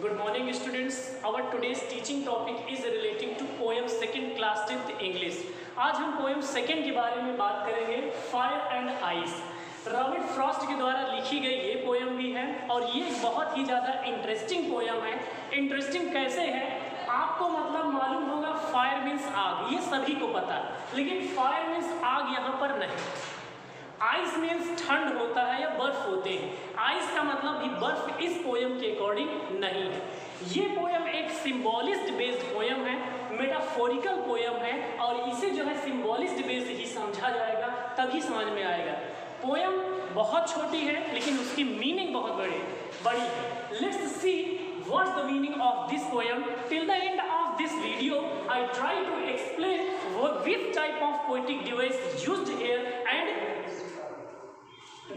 Good morning students. Our today's teaching topic is relating to poem second class 10th English. आज हम poem second के बारे में बात करेंगे, fire and ice. Robert Frost के द्वारा लिखी गई ये पोएम भी है और ये बहुत ही ज़्यादा इंटरेस्टिंग पोएम है। इंटरेस्टिंग कैसे है आपको मतलब मालूम होगा, फायर मीन्स आग, ये सभी को पता है, लेकिन फायर मीन्स आग यहाँ पर नहीं। आइस मीन्स ठंड होता है या बर्फ होते हैं। आइस का मतलब भी बर्फ इस पोएम के अकॉर्डिंग नहीं है। ये पोएम एक सिंबॉलिस्ट बेस्ड पोएम है, मेटाफोरिकल पोएम है और इसे जो है सिंबॉलिस्ट बेस्ड ही समझा जाएगा तभी समझ में आएगा। पोएम बहुत छोटी है लेकिन उसकी मीनिंग बहुत बड़ी है। Let's see what's the meaning of this poem. Till the end of this video I try to explain which type of poetic device used here and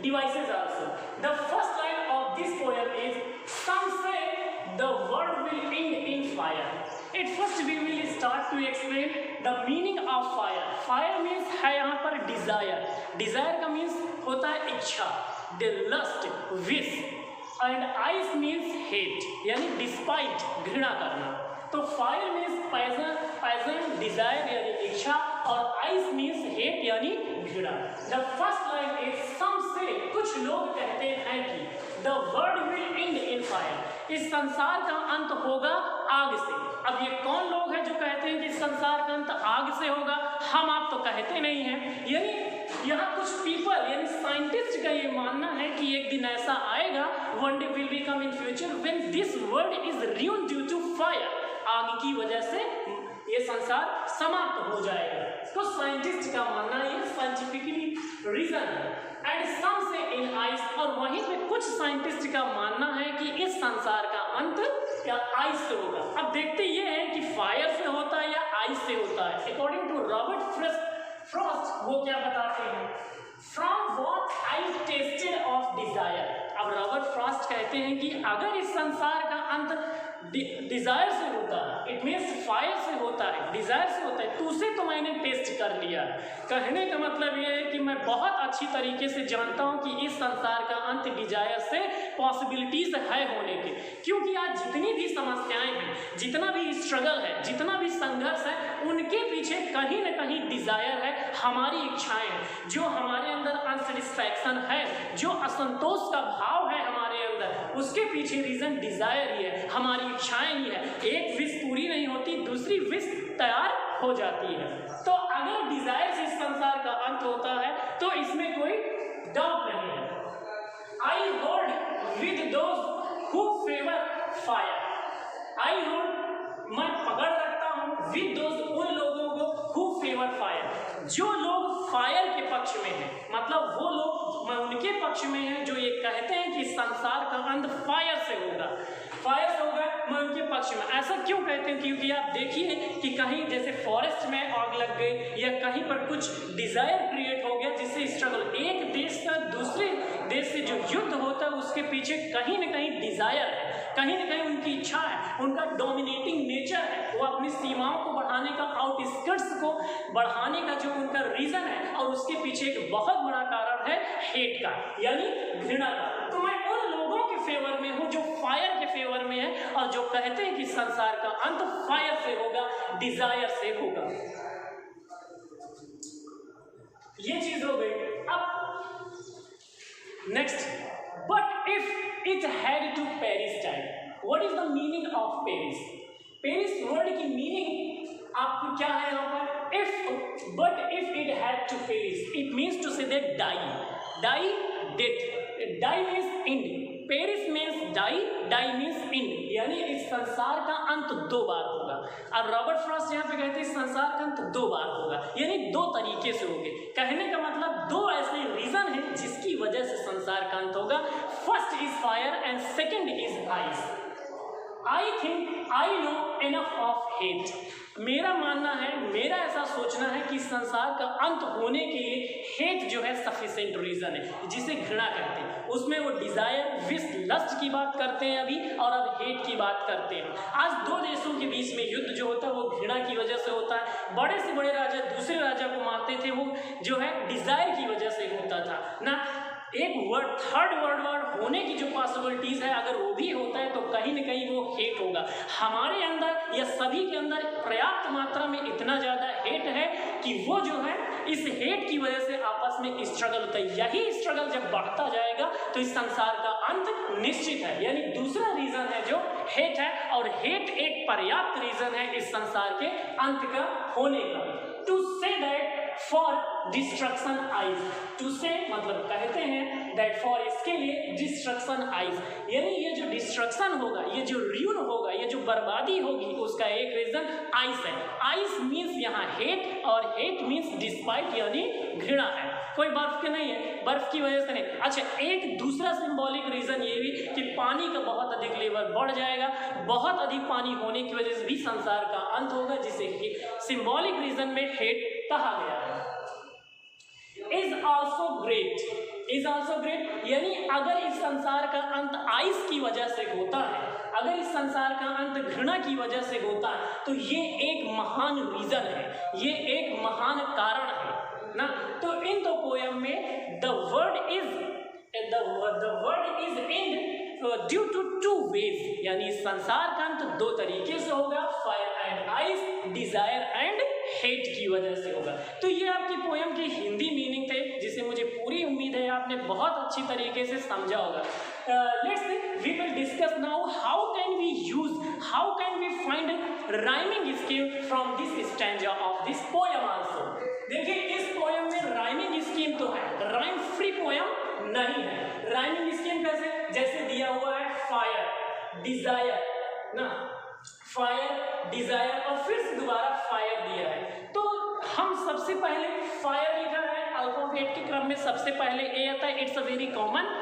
devices also. The first line of this poem is, some say the world will end in fire. At first we will start to explain the meaning of fire. Fire means है यहाँ पर desire. Desire का means होता है इच्छा, the lust, wish, and ice means hate, यानी despite, घृणा करना। तो फायर मीन्स पैशन, डिजायर यानी इच्छा और आइस मीन्स हेट यानी घृणा। द फर्स्ट लाइन इज, सम से कुछ लोग कहते हैं कि the world will and in fire, इस संसार का अंत होगा आग से। अब ये कौन लोग हैं जो कहते हैं कि इस संसार का अंत आग से होगा? हम आप तो कहते नहीं हैं। यानी यहाँ कुछ पीपल यानी साइंटिस्ट का ये मानना है कि एक दिन ऐसा आएगा, one day will be come in future when this world is ruined due to fire, आग की वजह से ये संसार समाप्त हो जाएगा। तो साइंटिस्ट का मानना ये साइंटिफिकली रीजन है। एंड सम से इन आइस, और वहीं पे कुछ साइंटिस्ट का मानना है कि इस संसार का अंत क्या आइस से होगा। अब देखते ये है कि फायर से होता है या आइस से होता है। अकॉर्डिंग टू रॉबर्ट फ्रॉस्ट वो क्या बताते हैं, from what I tasted of desire. अब रॉबर्ट फ्रॉस्ट कहते हैं कि अगर इस संसार का अंत डिजायर से होता है, इट मीन्स फायर से होता है, डिजायर से होता है, तो उसे तो मैंने टेस्ट कर लिया। कहने का मतलब ये है कि मैं बहुत अच्छी तरीके से जानता हूँ कि इस संसार का अंत डिजायर से पॉसिबिलिटीज है होने के, क्योंकि आज जितनी भी समस्याएं हैं, जितना भी स्ट्रगल है, जितना भी संघर्ष है, उनके पीछे कहीं ना कहीं डिजायर है, हमारी इच्छाएं हैं, जो हमारे अंदर अनसेटिस्फैक्शन है, जो असंतोष का भाव है हमारे अंदर, उसके पीछे रीजन डिजायर ही है, हमारी इच्छाएं ही है। एक विश पूरी नहीं होती, दूसरी विश तैयार हो जाती है। तो अगर डिजायर से इस संसार का अंत होता है तो इसमें कोई डाउट नहीं है। I hold with those who favour fire, I hold मैं पकड़ रखता हूँ विद दोज उन लोगों को हु फेवर फायर, जो लोग फायर के पक्ष में हैं, मतलब वो लोग मैं उनके पक्ष में हैं जो ये कहते हैं कि संसार का अंत फायर से होगा, फायर से होगा, मैं उनके पक्ष में। ऐसा क्यों कहते हैं? क्योंकि आप देखिए कि कहीं जैसे फॉरेस्ट में आग लग गई या कहीं पर कुछ डिजायर क्रिएट हो गया, जिससे स्ट्रगल, एक देश का दूसरे देश से जो युद्ध होता है उसके पीछे कहीं ना कहीं डिजायर है, कहीं ना कहीं उनकी इच्छा है, उनका डोमिनेटिंग नेचर है, वो अपनी सीमाओं को बढ़ाने का, आउटस्कर्ट्स को बढ़ाने का जो उनका रीजन है, और उसके पीछे एक बहुत बड़ा कारण है हेट का, यानी घृणा का। तो मैं उन लोगों के फेवर में हूँ जो फायर के फेवर में है और जो कहते हैं कि संसार का अंत फायर से होगा, डिजायर से होगा। ये चीज हो गई। अब next, but if it had to perish time, what is the meaning of perish? Perish word की मीनिंग आपको क्या है यहाँ पर? If, but if it had to perish, it means to say that die, die death, die means end, perish means die, die means end, यानी इस संसार का अंत दो बार होगा। और रॉबर्ट फ्रॉस्ट यहाँ पे कहते हैं इस संसार का अंत दो बार होगा, यानी दो तरीके से होंगे। कहने का मतलब दो ऐसे रीजन है जिसकी वजह से संसार का अंत होगा। First is fire and second is ice. I think I know enough of hate, मेरा मानना है, मेरा ऐसा सोचना है कि संसार का अंत होने के लिए हेट जो है सफिशिएंट रीजन है, जिसे घृणा कहते हैं। उसमें वो डिजायर, विश, लस्ट की बात करते हैं अभी, और अब हेट की बात करते हैं। आज दो देशों के बीच में युद्ध जो होता है वो घृणा की वजह से होता है। बड़े से बड़े राजा दूसरे राजा को मारते थे, वो जो है डिजायर की वजह से होता था ना। एक वर्ड थर्ड वर्ड होने की जो पॉसिबिलिटीज है, अगर वो भी होता है तो कहीं ना कहीं वो हेट होगा। हमारे अंदर या सभी के अंदर पर्याप्त मात्रा में इतना ज़्यादा हेट है कि वो जो है इस हेट की वजह से आपस में स्ट्रगल होता है। यही स्ट्रगल जब बढ़ता जाएगा तो इस संसार का अंत निश्चित है। यानी दूसरा रीजन है जो हेट है, और हेट एक पर्याप्त रीजन है इस संसार के अंत का होने का। To say that for destruction ice, to say मतलब कहते हैं, दैट फॉर इसके लिए डिस्ट्रक्शन आइज, यानी ये जो डिस्ट्रक्शन होगा, ये जो र्यून होगा, ये जो बर्बादी होगी, उसका एक रीजन आइस है। आइस मीन्स यहाँ हेट, और हेट मीन्स डिस्पाइट यानी घृणा है। कोई बर्फ के नहीं है, बर्फ की वजह से नहीं। अच्छा, एक दूसरा सिंबॉलिक रीजन ये भी कि पानी का बहुत अधिक लेवल बढ़ जाएगा, बहुत अधिक पानी होने की वजह से भी संसार का अंत होगा, जिसे कि सिंबॉलिक रीजन में हेट कहा गया है। Is also great, is also great यानी अगर इस संसार का अंत आइस की वजह से होता है, अगर इस संसार का अंत घृणा की वजह से होता है, तो ये एक महान रीजन है, ये एक महान कारण है ना। तो इन दो पोयम में the world is end due to two ways, यानी संसार का अंत दो तरीके से होगा, fire and ice, desire and hate की वजह से होगा। तो ये आपकी पोयम की हिंदी मीनिंग थे, जिसे मुझे पूरी उम्मीद है आपने बहुत अच्छी तरीके से समझा होगा। Let's we will discuss now how can we use, how can we find rhyming scheme from this stanza of this poem also. देखिए, इस पोयम में राइमिंग स्कीम तो है, राइम फ्री पोयम नहीं है। राइमिंग स्कीम कैसे, जैसे दिया हुआ है फायर, डिजायर ना, फायर, डिजायर, और फिर से दोबारा फायर दिया है। तो हम सबसे पहले फायर लिखा है, अल्फाबेट के क्रम में सबसे पहले ए आता है, it's a very common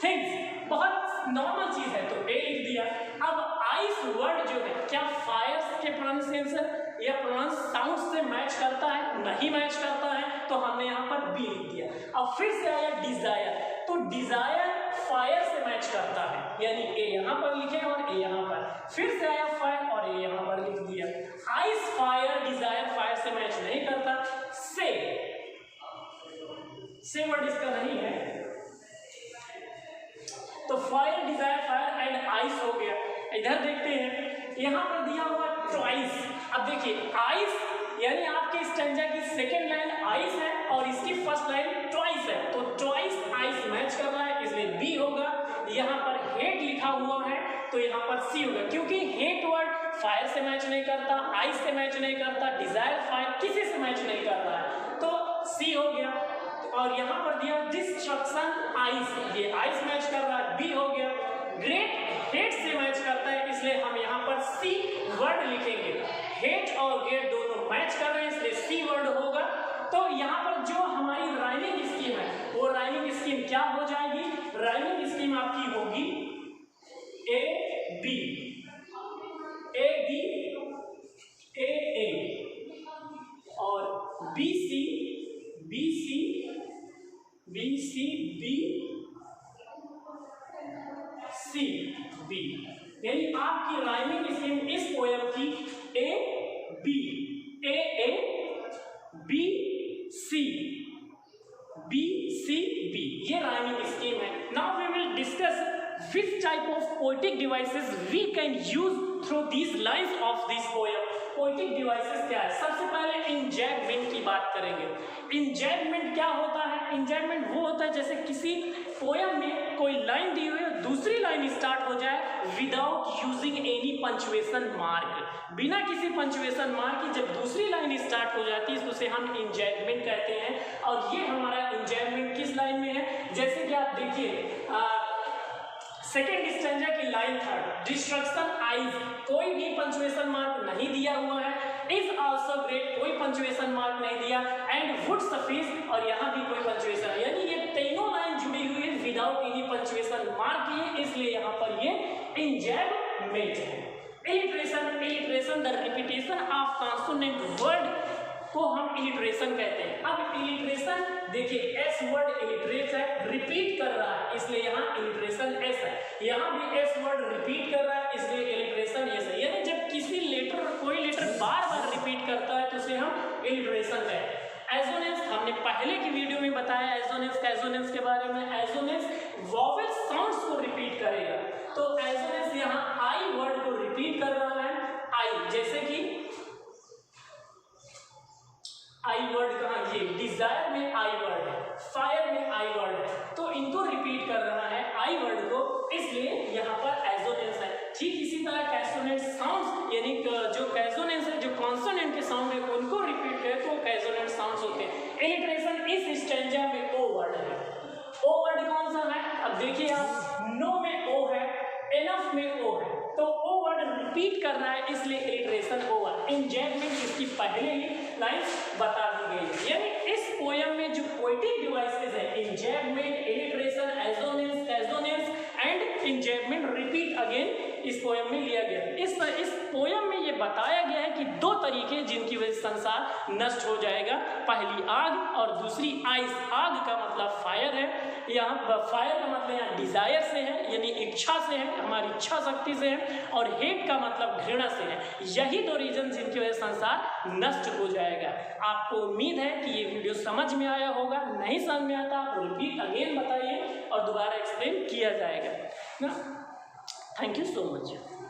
things, बहुत नॉर्मल चीज है, तो ए लिख दिया। अब आइस वर्ड जो है, क्या फायर के प्रोनाउंसिएशन या प्रोनाउंस साउंड से मैच करता है? नहीं मैच करता है, तो हमने यहाँ पर बी लिख दिया। अब फिर से आया डिजायर, तो डिजायर फायर से मैच करता है, यानी ए यहाँ पर लिखे और ए यहाँ पर, फिर से आया फायर और ए यहाँ पर लिख दिया। आइस फायर, डिजायर फायर से मैच नहीं करता। से वर्ड इसका नहीं है, तो fire, desire, fire and ice हो गया। इधर देखते हैं, यहाँ पर दिया हुआ ट्वाइस। अब देखिए, आइस यानी आपके स्टैंजा की सेकेंड लाइन आइस है और इसकी फर्स्ट लाइन ट्वाइस है, तो ट्वाइस आइस मैच कर रहा है, इसलिए बी होगा। यहाँ पर हेट लिखा हुआ है, तो यहाँ पर सी होगा, क्योंकि हेट वर्ड फायर से मैच नहीं करता, आइस से मैच नहीं करता, डिजायर फायर किसी से मैच नहीं कर रहा है, तो सी हो गया। और यहाँ पर दिया डिस्ट्रक्शन आइस, ये आइस मैच कर रहा है, बी हो गया। ग्रेट हेट से मैच करता है, इसलिए हम यहाँ पर सी वर्ड लिखेंगे। हेट और ग्रेट दोनों मैच कर रहे हैं, इसलिए सी वर्ड होगा। तो यहाँ पर जो हमारी राइमिंग स्कीम है, वो राइमिंग स्कीम क्या हो जाएगी? राइमिंग स्कीम आपकी होगी ए B, A B, A A, और B C, B C, B C, B C, B, यानी आपकी राइमिंग स्कीम इस पोयम की A B, A A, B C, B C, B, ये राइमिंग स्कीम है। Now we will discuss which type of poetic devices we can use through these lines of this poem. Poetic devices क्या है? सबसे पहले इंजैगमेंट की बात करेंगे। इंजैगमेंट क्या होता है? इंजैगमेंट वो होता है जैसे किसी पोयम में कोई लाइन दी हुई है, दूसरी लाइन स्टार्ट हो जाए without using any punctuation mark, बिना किसी पंचुएशन मार्क की जब दूसरी लाइन स्टार्ट हो जाती है तो उसे हम इंजैगमेंट कहते हैं। और ये हमारा इंजैगमेंट किस लाइन में है? जैसे कि आप देखिए सेकेंड स्टैंजा की लाइन थर्ड, डिस्ट्रक्शन आइज, कोई भी पंचुएशन मार्क नहीं दिया हुआ है। इज आल्सो ग्रेट, कोई पंचुएशन मार्क नहीं दिया। एंड वुड सफिस, और यहाँ भी कोई पंचुएशन, यानी ये तीनों लाइन जुड़ी हुई है विदाउट एनी पंचुएशन मार्क की, इसलिए यहाँ पर ये इंजैगमेंट है। Alliteration, alliteration the repetition of consonant word को हम इलिट्रेशन कहते हैं। अब इलिट्रेशन देखिए, एस वर्ड इलिट्रेट है, रिपीट कर रहा है, इसलिए यहाँ इलिट्रेशन एस है। यहाँ भी एस वर्ड रिपीट कर रहा है, इसलिए इलिट्रेशन एस है। यानी जब किसी लेटर, कोई लेटर बार बार रिपीट करता है तो उसे हम इलिट्रेशन कहते हैं। एजोनेंस हमने पहले की वीडियो में बताया एजोनेंस कैजोनेंस के बारे में। एजोनेंस वॉवेल साउंड्स को रिपीट करेगा, तो एजोनेंस यहाँ आई वर्ड को रिपीट कर रहा है। आई जैसे कि आई वर्ड कहाँ, ये डिजायर में आई वर्ड है, फायर में आई वर्ड है, तो इनको रिपीट कर रहा है आई वर्ड को, इसलिए यहाँ पर एजोनेंस है। ठीक इसी तरह कैसोनेंट साउंड्स यानी जो कैसोनेंस है, जो कॉन्सोनेंट के साउंड है उनको रिपीट करे तो कैसोनेंट साउंड्स होते हैं। इलिट्रेशन इस स्टैंजा में ओ वर्ड है। ओ वर्ड कौन सा है, अब देखिए आप, नो में ओ है, एनफ में ओ है, तो ओ वर्ड रिपीट कर रहा है इसलिए इलिट्रेशन ओ है। इंजैगमेंट इसकी पहले ही लाइंस बता दी गई है, यानी इस पोयम में जो पोएटिक डिवाइसेस है, इंजैगमेंट, इलिट्रेशन, एजोनेंस, कैजोनेंस एंड इंजैगमेंट रिपीट अगेन इस पोयम में लिया गया। इस पोयम में ये बताया गया है कि दो तरीके जिनकी वजह से संसार नष्ट हो जाएगा, पहली आग और दूसरी आइस। आग का मतलब फायर है, यहाँ फायर का मतलब यहाँ डिजायर से है यानी इच्छा से है, हमारी इच्छा शक्ति से है, और हेट का मतलब घृणा से है। यही दो रीजन जिनकी वजह से संसार नष्ट हो जाएगा। आपको उम्मीद है कि ये वीडियो समझ में आया होगा, नहीं समझ में आता आप रिपीट अगेन बताइए और दोबारा एक्सप्लेन किया जाएगा ना। Thank you so much.